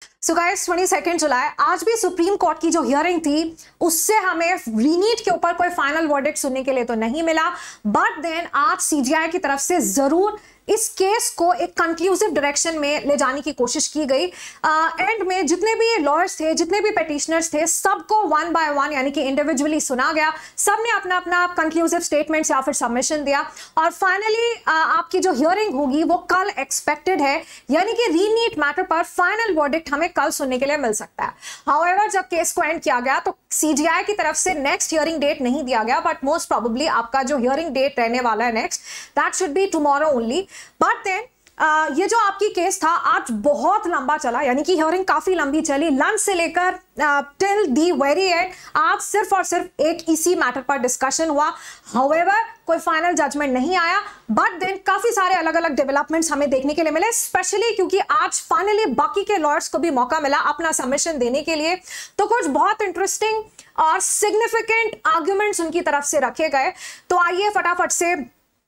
So guys 22 जुलाई आज भी supreme court की जो हियरिंग थी उससे हमें रीनीट के ऊपर कोई फाइनल वर्डिक्ट सुनने के लिए तो नहीं मिला, बट देन आज सीजीआई की तरफ से जरूर इस केस को एक कंक्लूसिव डायरेक्शन में ले जाने की कोशिश की गई। एंड में जितने भी लॉयर्स थे, जितने भी पेटिशनर्स थे, सबको वन बाय वन यानी कि इंडिविजुअली सुना गया। सबने अपना अपना कंक्लूसिव स्टेटमेंट्स या फिर सबमिशन दिया और फाइनली आपकी जो हियरिंग होगी वो कल एक्सपेक्टेड है, यानी कि रीनीट मैटर पर फाइनल वर्डिक्ट हमें कल सुनने के लिए मिल सकता है। हाउएवर जब केस को एंड किया गया तो सीजीआई की तरफ से नेक्स्ट हियरिंग डेट नहीं दिया गया, बट मोस्ट प्रोबेबली आपका जो हियरिंग डेट रहने वाला है next, that should be tomorrow only. But then ये जो आपकी केस था आज बहुत लंबा चला, यानी कि हियरिंग काफी लंबी चली, लंच से लेकर टिल दी वेरी एंड। आज सिर्फ और सिर्फ एक इसी मैटर पर डिस्कशन हुआ। हाउएवर कोई फाइनल जजमेंट नहीं आया, बट देन काफी सारे अलग अलग डेवलपमेंट्स हमें देखने के लिए मिले, स्पेशली क्योंकि आज फाइनली बाकी के लॉयर्स को भी मौका मिला अपना सबमिशन देने के लिए। तो कुछ बहुत इंटरेस्टिंग और सिग्निफिकेंट आर्ग्यूमेंट्स उनकी तरफ से रखे गए। तो आइए फटाफट से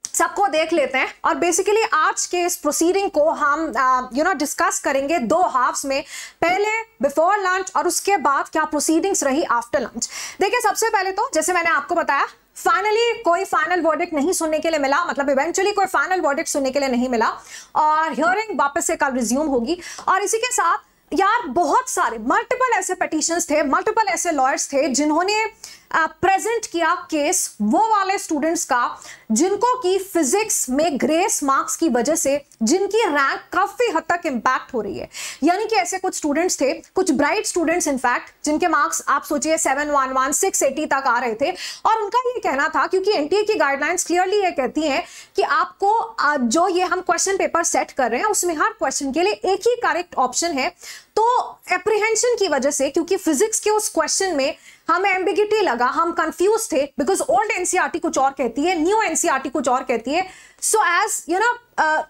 सबको देख लेते हैं और बेसिकली आज के इस प्रोसीडिंग को हम डिस्कस करेंगे दो हाफ्स में, पहले बिफोर लंच और उसके बाद क्या प्रोसीडिंग्स रही आफ्टर लंच। देखिए सबसे पहले तो जैसे मैंने आपको बताया फाइनली कोई फाइनल वर्डिक्ट नहीं सुनने के लिए मिला, मतलब इवेंचुअली कोई फाइनल वर्डिक्ट सुनने के लिए नहीं मिला और हियरिंग वापस से कल रिज्यूम होगी। और इसी के साथ यार बहुत सारे मल्टीपल ऐसे पिटीशंस थे, मल्टीपल ऐसे लॉयर्स थे जिन्होंने प्रेजेंट किया केस वो वाले स्टूडेंट्स का जिनको की फिजिक्स में ग्रेस मार्क्स की वजह से जिनकी रैंक काफी हद तक इंपैक्ट हो रही है। यानी कि ऐसे कुछ स्टूडेंट्स थे, कुछ ब्राइट स्टूडेंट्स इनफैक्ट, जिनके मार्क्स आप सोचिए 711 680 तक आ रहे थे और उनका ये कहना था, क्योंकि एनटीए की गाइडलाइंस क्लियरली ये कहती हैं कि आपको जो ये हम क्वेश्चन पेपर सेट कर रहे हैं उसमें हर क्वेश्चन के लिए एक ही करेक्ट ऑप्शन है। तो एप्रीहेंशन की वजह से, क्योंकि फिजिक्स के उस क्वेश्चन में हमें एम्बिगिटी लगा, हम कंफ्यूज थे, बिकॉज ओल्ड एनसीईआरटी कुछ और कहती है, न्यू एनसीईआरटी कुछ और कहती है। सो एज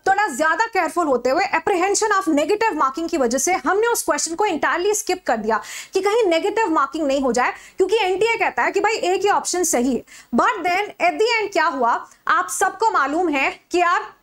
थोड़ा ज्यादा केयरफुल होते हुए एप्रीहेंशन ऑफ नेगेटिव मार्किंग की वजह से हमने उस क्वेश्चन को इंटायरली स्किप कर दिया कि कहीं नेगेटिव मार्किंग नहीं हो जाए, क्योंकि एनटीए कहता है कि भाई एक ही ऑप्शन सही है। But then at the end क्या हुआ, आप सबको मालूम है कि यार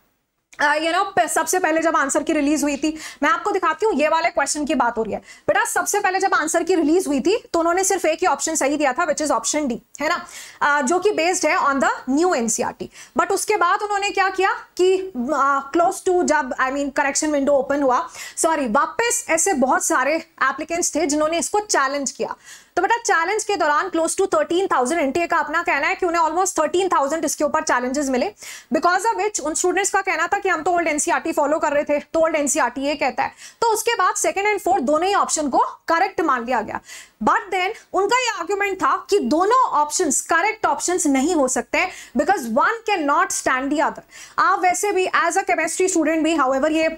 सबसे पहले जब आंसर की रिलीज हुई थी, मैं आपको दिखाती हूँ, ये वाले क्वेश्चन की बात हो रही है बेटा। सबसे पहले जब आंसर की रिलीज हुई थी तो उन्होंने सिर्फ एक ही ऑप्शन सही दिया था, विच इज ऑप्शन डी, है ना, जो कि बेस्ड है on the new NCERT. But उसके बाद उन्होंने क्या किया कि क्लोज टू जब करेक्शन विंडो ओपन हुआ, वापस ऐसे बहुत सारे एप्लीकेंट्स थे जिन्होंने इसको चैलेंज किया। तो बेटा चैलेंज के दौरान क्लोज टू 13,000, एनटीए का अपना कहना है कि उन्हें ऑलमोस्ट 13,000 इसके ऊपर चैलेंजेस मिले, बिकॉज ऑफ विच उन स्टूडेंट्स का कहना था कि हम तो ओल्ड एनसीईआरटी फॉलो कर रहे थे, तो ओल्ड एनसीईआरटी ये कहता है। तो उसके बाद सेकंड एंड फोर्थ दोनों ही ऑप्शन को करेक्ट मान लिया गया। बट देन उनका ये आर्ग्यूमेंट था कि दोनों ऑप्शंस करेक्ट ऑप्शंस नहीं हो सकते, because one can not stand the other. आप वैसे भी एज अ केमिस्ट्री स्टूडेंट भी, हाउएवर ये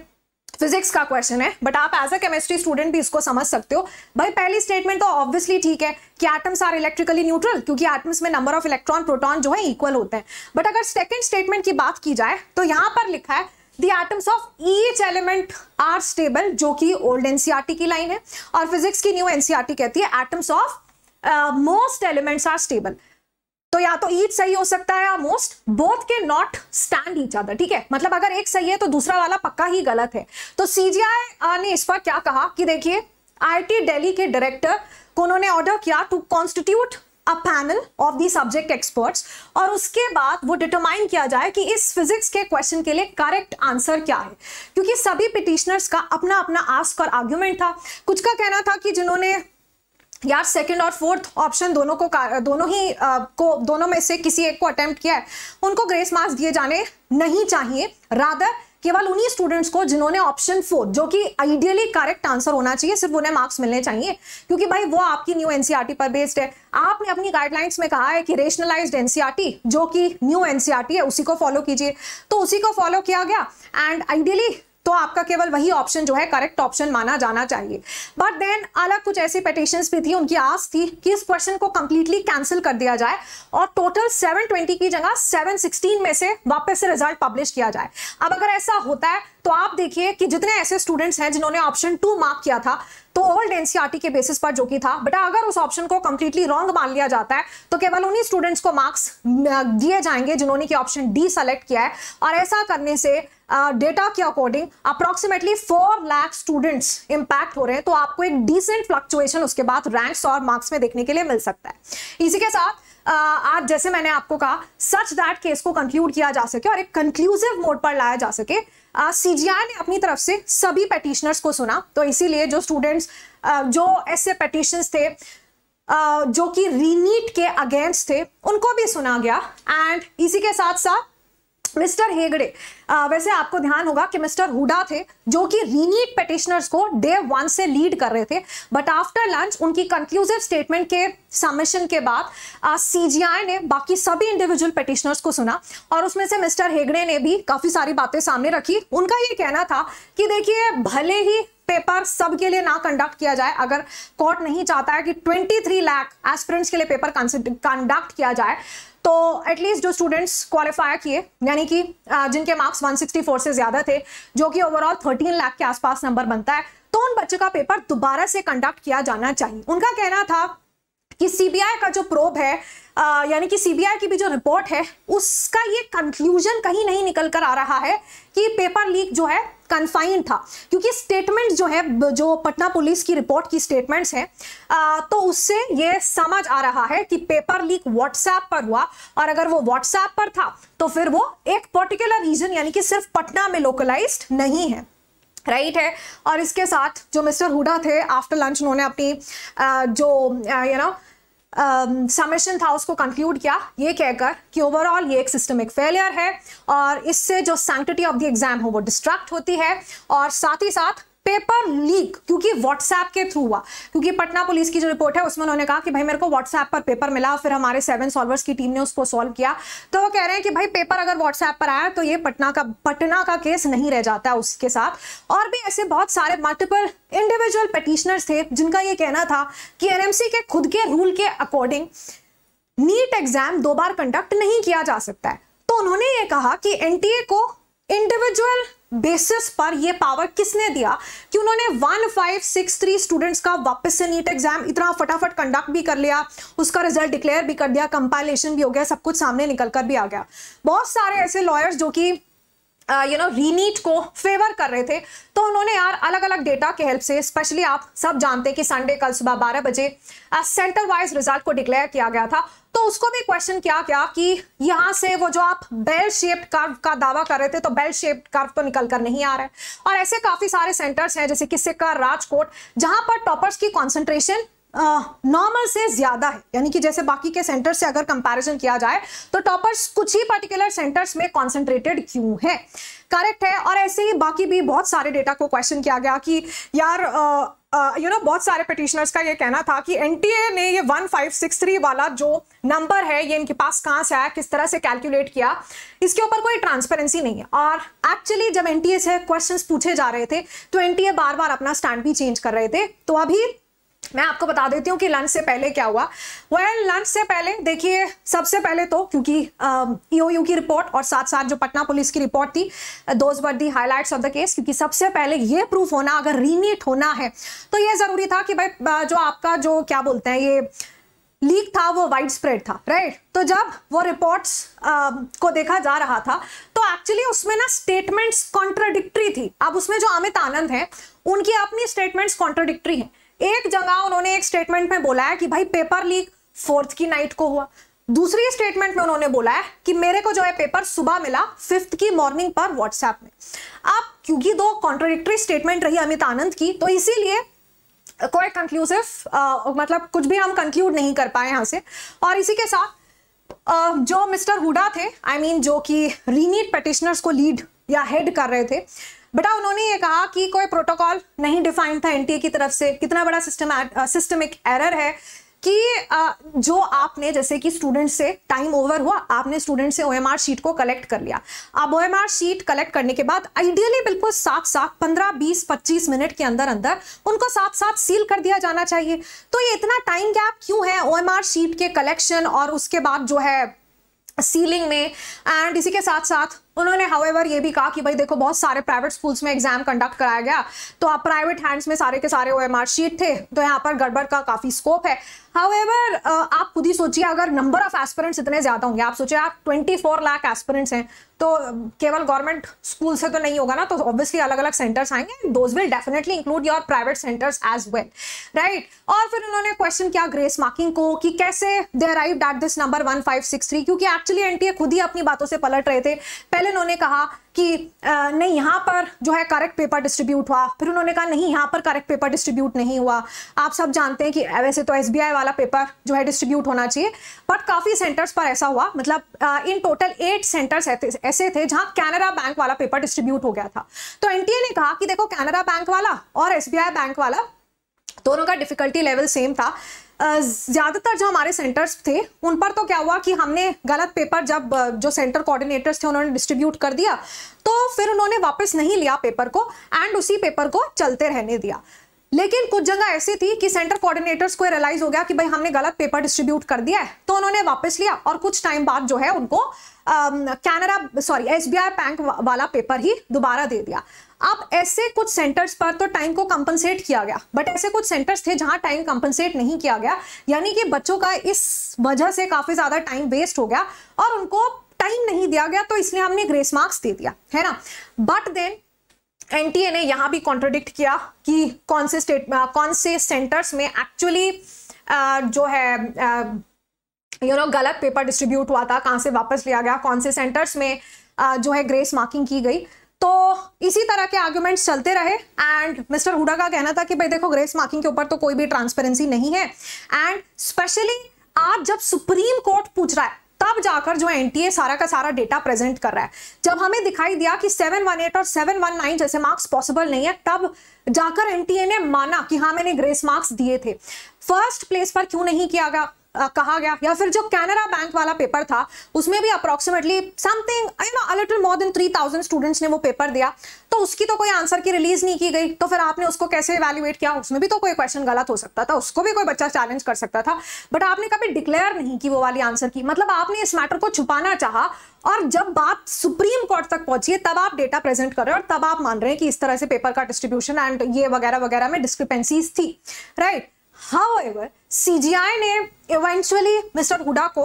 फिजिक्स का क्वेश्चन है, बट आप एज अ केमिस्ट्री स्टूडेंट भी इसको समझ सकते हो। भाई पहली स्टेटमेंट तो ऑब्वियसली ठीक है कि एटम्स आर इलेक्ट्रिकली न्यूट्रल, क्योंकि एटम्स में नंबर ऑफ इलेक्ट्रॉन प्रोटॉन जो है इक्वल होते हैं। बट अगर सेकंड स्टेटमेंट की बात की जाए तो यहां पर लिखा है the atoms of each element are stable, जो कि ओल्ड एनसीईआरटी की लाइन है, और फिजिक्स की न्यू एनसीईआरटी कहती है atoms of most elements are stable. तो या तो ईच सही हो सकता है या मोस्ट, बोथ के नॉट स्टैंड ईच अदर, ठीक है, मतलब अगर एक सही है तो दूसरा वाला पक्का ही गलत है। तो सीजीआई ने इस पर क्या कहा कि देखिए आईआईटी दिल्ली के डायरेक्टर को उन्होंने ऑर्डर किया to constitute a panel of the subject experts, और उसके बाद वो डिटरमाइन किया जाए कि इस फिजिक्स के क्वेश्चन के लिए करेक्ट आंसर क्या है, क्योंकि सभी पिटिशनर्स का अपना अपना आस्क और आर्ग्यूमेंट था। कुछ का कहना था कि जिन्होंने यार सेकंड और फोर्थ ऑप्शन दोनों में से किसी एक को अटेम्प्ट किया है, उनको ग्रेस मार्क्स दिए जाने नहीं चाहिए, रादर केवल उन्हीं स्टूडेंट्स को जिन्होंने ऑप्शन 4, जो कि आइडियली करेक्ट आंसर होना चाहिए, सिर्फ उन्हें मार्क्स मिलने चाहिए, क्योंकि भाई वो आपकी न्यू एनसीईआरटी पर बेस्ड है। आपने अपनी गाइडलाइंस में कहा है कि रेशनलाइज्ड एनसीईआरटी जो कि न्यू एनसीईआरटी है उसी को फॉलो कीजिए, तो उसी को फॉलो किया गया एंड आइडियली तो आपका केवल वही ऑप्शन जो है करेक्ट ऑप्शन माना जाना चाहिए। बट देन अलग कुछ ऐसी पिटीशंस भी थी, उनकी आस थी कि इस क्वेश्चन को कंप्लीटली कैंसिल कर दिया जाए और टोटल 720 की जगह 716 में से वापस से रिजल्ट पब्लिश किया जाए। अब अगर ऐसा होता है तो आप देखिए कि जितने ऐसे स्टूडेंट्स हैं जिन्होंने ऑप्शन 2 मार्क किया था, तो तो ओल्ड एनसीईआरटी के बेसिस पर जो कि था, बेटा अगर उस ऑप्शन को कंप्लीटली रॉन्ग मान लिया जाता है तो केवल उन्हीं स्टूडेंट्स को मार्क्स दिए जाएंगे जिन्होंने कि ऑप्शन डी सेलेक्ट किया है। और ऐसा करने से डेटा के according approximately 4 lakh students impact हो रहे हैं। तो आपको एक डिसेंट फ्लक्चुएशन उसके बाद रैंक्स और मार्क्स में देखने के लिए मिल सकता है। इसी के साथ आज जैसे मैंने आपको कहा, सच दैट केस को कंक्लूड किया जा सके और एक कंक्लूसिव मोड पर लाया जा सके, सीजीआई ने अपनी तरफ से सभी पेटिशनर्स को सुना। तो इसीलिए जो स्टूडेंट्स जो ऐसे पेटिशंस थे जो कि रीनीट के अगेंस्ट थे उनको भी सुना गया। एंड इसी के साथ साथ मिस्टर हेगड़े, वैसे आपको ध्यान होगा कि मिस्टर हुडा थे जो कि रीनीट पेटिशनर्स को डे 1 से लीड कर रहे थे, बट आफ्टर लंच उनकी कंक्लूसिव स्टेटमेंट के सबमिशन के बाद सीजीआई ने बाकी सभी इंडिविजुअल पेटिशनर्स को सुना और उसमें से मिस्टर हेगड़े ने भी काफी सारी बातें सामने रखी। उनका ये कहना था कि देखिए, भले ही पेपर सबके लिए ना कंडक्ट किया जाए, अगर कोर्ट नहीं चाहता है कि 23 लाख एस्पिरेंट्स के लिए पेपर कंडक्ट किया जाए, तो एटलीस्ट जो स्टूडेंट्स क्वालिफाई किए, यानी कि जिनके मार्क्स 164 से ज्यादा थे, जो कि ओवरऑल 13 लाख के आसपास नंबर बनता है, तो उन बच्चों का पेपर दोबारा से कंडक्ट किया जाना चाहिए। उनका कहना था कि सीबीआई का जो प्रोब है, यानी कि सीबीआई की भी जो रिपोर्ट है, उसका ये कंक्लूजन कहीं नहीं निकल कर आ रहा है कि पेपर लीक जो है कन्फाइंड था, क्योंकि स्टेटमेंट जो है, जो पटना पुलिस की रिपोर्ट की स्टेटमेंट्स हैं, तो उससे ये समझ आ रहा है कि पेपर लीक व्हाट्सएप पर हुआ, और अगर वो व्हाट्सएप पर था तो फिर वो एक पर्टिकुलर रीजन यानी कि सिर्फ पटना में लोकलाइज्ड नहीं है, राइट है। और इसके साथ जो मिस्टर हुडा थे, आफ्टर लंच उन्होंने अपनी जो सबमिशन था उसको कंक्लूड किया ये कहकर कि ओवरऑल ये एक सिस्टमिक फेलियर है और इससे जो सैंक्टिटी ऑफ द एग्जाम हो वो डिस्ट्रैक्ट होती है, और साथ ही साथ पेपर लीक क्योंकि व्हाट्सएप के थ्रू हुआ, क्योंकि पटना पुलिस की जो रिपोर्ट है उसमें उन्होंने कहा कि भाई मेरे को व्हाट्सएप पर पेपर मिला, फिर हमारे 7 सॉल्वर्स की टीम ने उसको सॉल्व किया। तो वो कह रहे हैं कि भाई पेपर अगर व्हाट्सएप पर आया तो ये पटना का केस नहीं रह जाता उसके साथ। और भी ऐसे बहुत सारे मल्टीपल इंडिविजुअल पिटिशनर्स थे जिनका ये कहना था कि एनएमसी के खुद के रूल के अकॉर्डिंग नीट एग्जाम 2 बार कंडक्ट नहीं किया जा सकता है। तो उन्होंने ये कहा कि एनटीए को इंडिविजुअल बेसिस पर ये पावर किसने दिया कि उन्होंने 1563 स्टूडेंट्स का वापस से नीट एग्जाम इतना फटाफट कंडक्ट भी कर लिया, उसका रिजल्ट डिक्लेयर भी कर दिया, कंपाइलेशन भी हो गया, सब कुछ सामने निकल कर भी आ गया। बहुत सारे ऐसे लॉयर्स जो कि रीनीट को फेवर कर रहे थे, तो उन्होंने यार अलग अलग डेटा के हेल्प से, स्पेशली आप सब जानते हैं कि संडे कल सुबह 12 बजे सेंटर वाइज रिजल्ट को डिक्लेयर किया गया था, तो उसको भी क्वेश्चन किया गया कि यहां से वो जो आप बेल शेप्ड कर्व का दावा कर रहे थे, तो बेल शेप्ड कर्व तो निकल कर नहीं आ रहा है। और ऐसे काफी सारे सेंटर्स हैं जैसे कि सिक्कर, राजकोट, जहां पर टॉपर्स की कॉन्सेंट्रेशन नॉर्मल से ज्यादा है, यानी कि जैसे बाकी के सेंटर से अगर कंपैरिजन किया जाए तो टॉपर्स कुछ ही पर्टिकुलर सेंटर्स में कॉन्सेंट्रेटेड क्यों है, करेक्ट है। और ऐसे ही बाकी भी बहुत सारे डेटा को क्वेश्चन किया गया कि यार बहुत सारे पिटिशनर्स का ये कहना था कि एनटीए ने ये 1563 वाला जो नंबर है ये इनके पास कहां से आया, किस तरह से कैलकुलेट किया, इसके ऊपर कोई ट्रांसपेरेंसी नहीं है। और एक्चुअली जब एनटीए से क्वेश्चंस पूछे जा रहे थे तो एनटीए बार बार अपना स्टैंड भी चेंज कर रहे थे। तो अभी मैं आपको बता देती हूँ कि लंच से पहले क्या हुआ। लंच से पहले देखिए, सबसे पहले तो क्योंकि ईओयू की रिपोर्ट और साथ साथ जो पटना पुलिस की रिपोर्ट थी, those were the highlights of the case, क्योंकि सबसे पहले ये प्रूफ होना, अगर रीनीट होना है तो ये जरूरी था कि भाई जो आपका जो क्या बोलते हैं ये लीक था वो वाइड स्प्रेड था, राइट। तो जब वो रिपोर्ट्स को देखा जा रहा था तो एक्चुअली उसमें ना स्टेटमेंट्स कॉन्ट्राडिक्टरी थी। अब उसमें जो अमित आनंद है उनकी अपनी स्टेटमेंट्स कॉन्ट्राडिक्टरी हैं। एक जगह उन्होंने एक स्टेटमेंट में बोला है कि भाई पेपर लीक 4th की नाइट को हुआ, दूसरी स्टेटमेंट में उन्होंने बोला है कि मेरे को जो है पेपर सुबह मिला 5th की मॉर्निंग पर व्हाट्सएप में। अब क्योंकि 2 कॉन्ट्राडिक्टरी स्टेटमेंट रही अमित आनंद की, तो इसीलिए कोई कंक्लूसिव मतलब कुछ भी हम कंक्लूड नहीं कर पाए यहां से। और इसी के साथ जो मिस्टर हुडा थे, जो कि रीनीट पिटिशनर्स को लीड या हेड कर रहे थे, बेटा उन्होंने ये कहा कि कोई प्रोटोकॉल नहीं डिफाइंड था एनटीए की तरफ से। कितना बड़ा सिस्टमिक एरर है कि जो आपने, जैसे कि स्टूडेंट से टाइम ओवर हुआ, आपने स्टूडेंट से ओएमआर शीट को कलेक्ट कर लिया। अब ओएमआर शीट कलेक्ट करने के बाद आइडियली बिल्कुल साथ 15, 20, 25 मिनट के अंदर उनको साथ सील कर दिया जाना चाहिए। तो ये इतना टाइम गैप क्यों है ओएमआर शीट के कलेक्शन और उसके बाद जो है सीलिंग में। एंड इसी के साथ साथ उन्होंने हाउएवर ये भी कहा कि भाई देखो बहुत सारे प्राइवेट स्कूल्स में एग्जाम कंडक्ट कराया गया, तो आप प्राइवेट हैंड्स में सारे के सारे OMR शीट थे, तो यहाँ पर गड़बड़ का काफी स्कोप है। हाउएवर आप खुद ही सोचिए, अगर नंबर ऑफ एस्पिरेंट्स इतने ज्यादा होंगे, आप सोचिए आप 24 लाख एस्पिरेंट्स हैं, तो केवल गवर्नमेंट स्कूल से तो नहीं होगा ना, तो ऑब्वियसली अलग अलग सेंटर्स आएंगे, those will definitely include your private centres as well, right. और फिर उन्होंने क्वेश्चन किया ग्रेस मार्किंग को कि कैसे दे अराइव्ड एट दिस नंबर 1563, क्योंकि एक्चुअली एनटीए खुद ही अपनी बातों से पलट रहे थे। पहले उन्होंने कहा कि नहीं यहाँ पर जो है करेक्ट पेपर डिस्ट्रीब्यूट हुआ, फिर उन्होंने कहा नहीं यहाँ पर करेक्ट पेपर डिस्ट्रीब्यूट नहीं हुआ। आप सब जानते हैं कि वैसे तो SBI वाला पेपर जो है डिस्ट्रीब्यूट होना चाहिए, बट काफी सेंटर्स पर ऐसा हुआ, मतलब इन टोटल 8 सेंटर्स ऐसे थे जहां कैनरा बैंक वाला पेपर डिस्ट्रीब्यूट हो गया था। तो एनटीए ने कहा कि देखो कैनरा बैंक वाला और SBI बैंक वाला दोनों का डिफिकल्टी लेवल सेम था। ज्यादातर जो हमारे सेंटर्स थे उन पर तो क्या हुआ कि हमने गलत पेपर, जब जो सेंटर कोऑर्डिनेटर्स थे उन्होंने डिस्ट्रीब्यूट कर दिया, तो फिर उन्होंने वापस नहीं लिया पेपर को एंड उसी पेपर को चलते रहने दिया। लेकिन कुछ जगह ऐसी थी कि सेंटर कोऑर्डिनेटर्स को रियलाइज हो गया कि भाई हमने गलत पेपर डिस्ट्रीब्यूट कर दिया है, तो उन्होंने वापस लिया और कुछ टाइम बाद जो है उनको SBI बैंक वाला पेपर ही दोबारा दे दिया। अब ऐसे कुछ सेंटर्स पर तो टाइम को कंपनसेट किया गया, बट ऐसे कुछ सेंटर्स थे जहां टाइम कंपनसेट नहीं किया गया, यानी कि बच्चों का इस वजह से काफी ज्यादा टाइम वेस्ट हो गया और उनको टाइम नहीं दिया गया, तो इसलिए हमने ग्रेस मार्क्स दे दिया, है ना। बट देन एनटीए ने यहां भी कॉन्ट्रडिक्ट किया कि कौन से सेंटर्स में एक्चुअली जो है गलत पेपर डिस्ट्रीब्यूट हुआ था, कहां से वापस लिया गया, कौन से सेंटर्स में जो है ग्रेस मार्किंग की गई। तो इसी तरह के आर्गुमेंट्स चलते रहे एंड मिस्टर हुडा का कहना था कि भाई देखो ग्रेस मार्किंग के ऊपर तो कोई भी ट्रांसपेरेंसी नहीं है, एंड स्पेशली आज जब सुप्रीम कोर्ट पूछ रहा है तब जाकर जो एनटीए सारा का सारा डेटा प्रेजेंट कर रहा है। जब हमें दिखाई दिया कि 718 और 719 जैसे मार्क्स पॉसिबल नहीं है, तब जाकर एनटीए ने माना कि हाँ मैंने ग्रेस मार्क्स दिए थे। फर्स्ट प्लेस पर क्यों नहीं किया गया कहा गया, या फिर जो कैनरा बैंक वाला पेपर था उसमें भी approximately something a little more than 3000 students ने वो पेपर दिया, तो उसकी तो कोई आंसर की रिलीज नहीं की गई, तो फिर आपने उसको कैसे इवैल्यूएट किया? उसमें भी तो कोई क्वेश्चन गलत हो सकता था, उसको भी कोई बच्चा चैलेंज कर सकता था, बट आपने कभी डिक्लेयर नहीं की वो वाली आंसर की। मतलब आपने इस मैटर को छुपाना चाहा, और जब बात सुप्रीम कोर्ट तक पहुंची तब आप डेटा प्रेजेंट कर रहे हो और तब आप मान रहे हैं कि इस तरह से पेपर का डिस्ट्रीब्यूशन एंड ये वगैरह वगैरह में डिस्क्रिपेंसीज थी, राइट। However, CGI ने इवेंचुअली मिस्टर हुडा को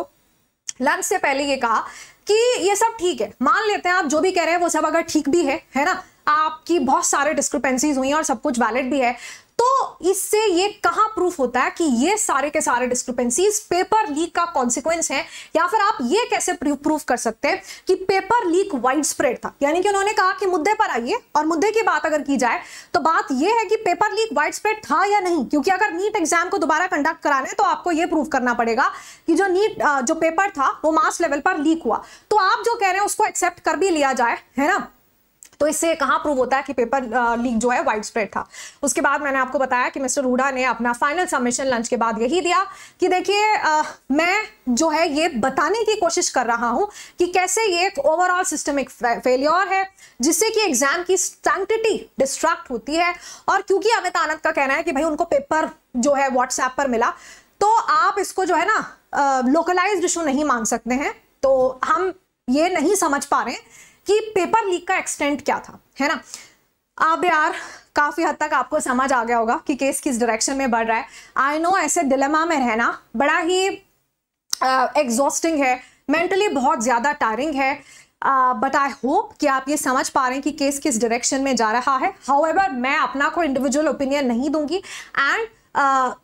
लंच से पहले ये कहा कि ये सब ठीक है, मान लेते हैं आप जो भी कह रहे हैं वो सब अगर ठीक भी है ना, आपकी बहुत सारे डिस्क्रिपेंसीज हुई हैं और सब कुछ वैलिड भी है, तो इससे ये कहां प्रूफ होता है कि ये सारे के सारे डिस्क्रिपेंसीज पेपर लीक का कॉन्सिक्वेंस है, या फिर आप ये कैसे प्रूफ कर सकते हैं कि पेपर लीक वाइड स्प्रेड था। यानी कि उन्होंने कहा कि मुद्दे पर आइए, और मुद्दे की बात अगर की जाए तो बात यह है कि पेपर लीक वाइड स्प्रेड था या नहीं, क्योंकि अगर नीट एग्जाम को दोबारा कंडक्ट कराना है तो आपको यह प्रूफ करना पड़ेगा कि जो पेपर था वो मास लेवल पर लीक हुआ। तो आप जो कह रहे हैं उसको एक्सेप्ट कर भी लिया जाए, है ना, तो इससे कहां प्रूव होता है कि पेपर लीक जो है वाइड स्प्रेड था। उसके बाद मैंने आपको बताया कि मिस्टर हुडा ने अपना फाइनल सबमिशन लंच के बाद यही दिया कि देखिए मैं जो है ये बताने की कोशिश कर रहा हूं कि कैसे ये एक ओवरऑल सिस्टमिक फेलियर है, जिससे कि एग्जाम की सैंक्टिटी डिस्ट्रैक्ट होती है। और क्योंकि अमित आनंद का कहना है कि भाई उनको पेपर जो है व्हाट्सएप पर मिला, तो आप इसको जो है ना लोकलाइज्ड इशू नहीं मान सकते हैं। तो हम ये नहीं समझ पा रहे हैं कि पेपर लीक का एक्सटेंट क्या था, है ना। अब यार काफी हद तक आपको समझ आ गया होगा कि केस किस डायरेक्शन में बढ़ रहा है। आई नो ऐसे डिलेमा में रहना बड़ा ही एग्जॉस्टिंग है, मेंटली बहुत ज्यादा टायरिंग है, बट आई होप कि आप ये समझ पा रहे हैं कि केस किस डायरेक्शन में जा रहा है। हाउएवर मैं अपना कोई इंडिविजुअल ओपिनियन नहीं दूंगी, एंड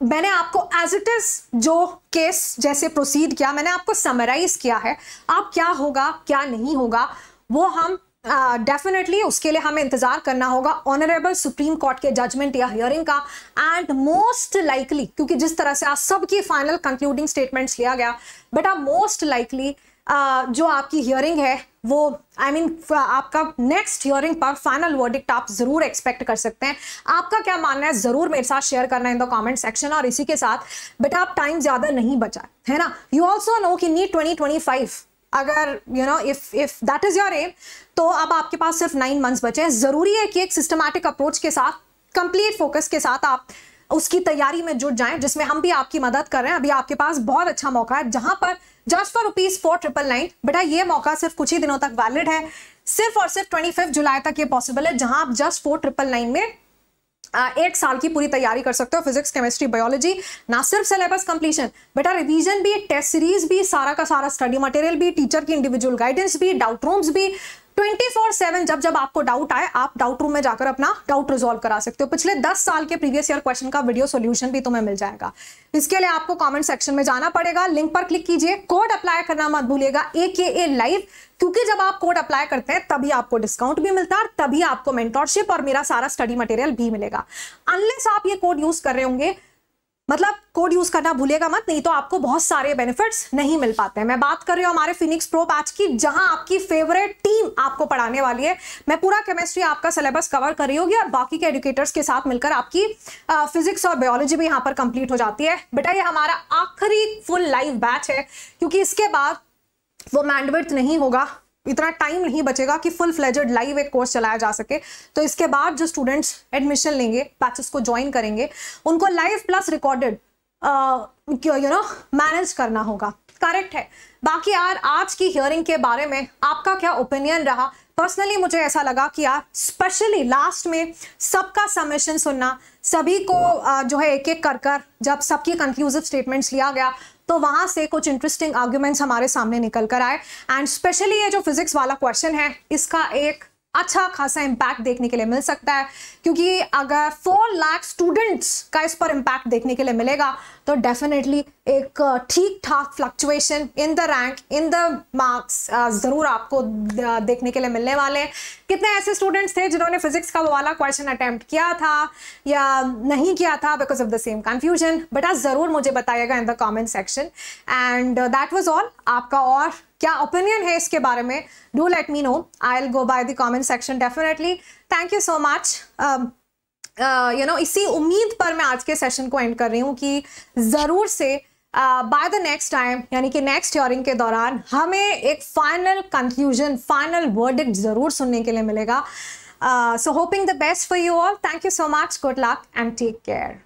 मैंने आपको एज इट इज जो केस जैसे प्रोसीड किया मैंने आपको समराइज किया है। अब क्या होगा क्या नहीं होगा वो हम डेफिनेटली उसके लिए हमें इंतजार करना होगा ऑनरेबल सुप्रीम कोर्ट के जजमेंट या हियरिंग का। एंड मोस्ट लाइकली, क्योंकि जिस तरह से आज सबकी फाइनल कंक्लूडिंग स्टेटमेंट्स लिया गया, बेटा मोस्ट लाइकली जो आपकी हियरिंग है वो आपका नेक्स्ट हियरिंग पर फाइनल वर्डिक्ट आप जरूर एक्सपेक्ट कर सकते हैं। आपका क्या मानना है जरूर मेरे साथ शेयर करना इन द कमेंट सेक्शन। और इसी के साथ बेटा आप टाइम ज्यादा नहीं बचा है ना। यू ऑल्सो नो कि नीट 2025 अगर if that is your aim, तो अब आपके पास सिर्फ 9 मंथ्स बचे हैं। जरूरी है कि एक सिस्टमैटिक अप्रोच के साथ, कंप्लीट फोकस के साथ आप उसकी तैयारी में जुट जाएं, जिसमें हम भी आपकी मदद कर रहे हैं। अभी आपके पास बहुत अच्छा मौका है, जहां पर जस्ट फॉर ₹4,999 बेटा ये मौका सिर्फ कुछ ही दिनों तक वैलिड है। सिर्फ और सिर्फ 25 जुलाई तक ये पॉसिबल है, जहां आप जस्ट 4999 में 1 साल की पूरी तैयारी कर सकते हो, फिजिक्स, केमिस्ट्री, बायोलॉजी। ना सिर्फ सिलेबस कंप्लीशन, बेटा रिवीजन भी, टेस्ट सीरीज भी, सारा का सारा स्टडी मटेरियल भी, टीचर की इंडिविजुअल गाइडेंस भी, डाउट रूम्स भी, 24/7 जब जब आपको डाउट आए आप डाउट रूम में जाकर अपना डाउट रिजॉल्व करा सकते हो। पिछले 10 साल के प्रीवियस ईयर क्वेश्चन का वीडियो सॉल्यूशन भी तुम्हें मिल जाएगा। इसके लिए आपको कमेंट सेक्शन में जाना पड़ेगा, लिंक पर क्लिक कीजिए, कोड अप्लाई करना मत भूलिएगा, AKA लाइव, क्योंकि जब आप कोड अप्लाई करते हैं तभी आपको डिस्काउंट भी मिलता है और तभी आपको मेंटोरशिप और मेरा सारा स्टडी मटेरियल भी मिलेगा। अनलेस आप ये कोड यूज कर रहे होंगे, मतलब कोड यूज करना भूलिएगा मत, नहीं तो आपको बहुत सारे बेनिफिट्स नहीं मिल पाते हैं। मैं बात कर रही हूं हमारे फिनिक्स प्रो बैच की, जहां आपकी फेवरेट टीम आपको पढ़ाने वाली है। मैं पूरा केमिस्ट्री आपका सिलेबस कवर कर रही होगी और बाकी के एजुकेटर्स के साथ मिलकर आपकी फिजिक्स और बायोलॉजी भी यहां पर कंप्लीट हो जाती है। बेटा ये हमारा आखिरी फुल लाइव बैच है, क्योंकि इसके बाद वो मैंडविड्थ नहीं होगा, इतना टाइम नहीं बचेगा कि फुल फ्लेजेड लाइव एक कोर्स चलाया जा सके। तो इसके बाद जो स्टूडेंट्स एडमिशन लेंगे, बैचेस को ज्वाइन करेंगे, उनको लाइव प्लस रिकॉर्डेड मैनेज करना होगा। करेक्ट है। बाकी यार आज की हियरिंग के बारे में आपका क्या ओपिनियन रहा? पर्सनली मुझे ऐसा लगा कि यार स्पेशली लास्ट में सबका सबमिशन सुनना, सभी को जो है एक एक कर जब सबकी कंक्लूसिव स्टेटमेंट्स लिया गया तो वहां से कुछ इंटरेस्टिंग आर्ग्यूमेंट्स हमारे सामने निकल कर आए। एंड स्पेशली ये जो फिजिक्स वाला क्वेश्चन है, इसका एक अच्छा खासा इम्पैक्ट देखने के लिए मिल सकता है, क्योंकि अगर 4 लाख स्टूडेंट्स का इस पर इम्पैक्ट देखने के लिए मिलेगा तो डेफिनेटली एक ठीक ठाक fluctuation in the rank, in the marks जरूर आपको देखने के लिए मिलने वाले हैं। कितने ऐसे स्टूडेंट्स थे जिन्होंने फिजिक्स का वो वाला क्वेश्चन अटेम्प्ट किया था या नहीं किया था because of the same confusion? बेटा जरूर मुझे बताइएगा in the comment section. And that was all. आपका और क्या ओपिनियन है इसके बारे में? Do let me know, I will go by the comment section definitely. Thank you so much. इसी उम्मीद पर मैं आज के सेशन को एंड कर रही हूँ कि जरूर से बाय द नेक्स्ट टाइम, यानी कि नेक्स्ट हियरिंग के दौरान हमें एक फाइनल कंक्लूजन, फाइनल वर्डिक्ट जरूर सुनने के लिए मिलेगा। So hoping the best for you all. Thank you so much, good luck and take care.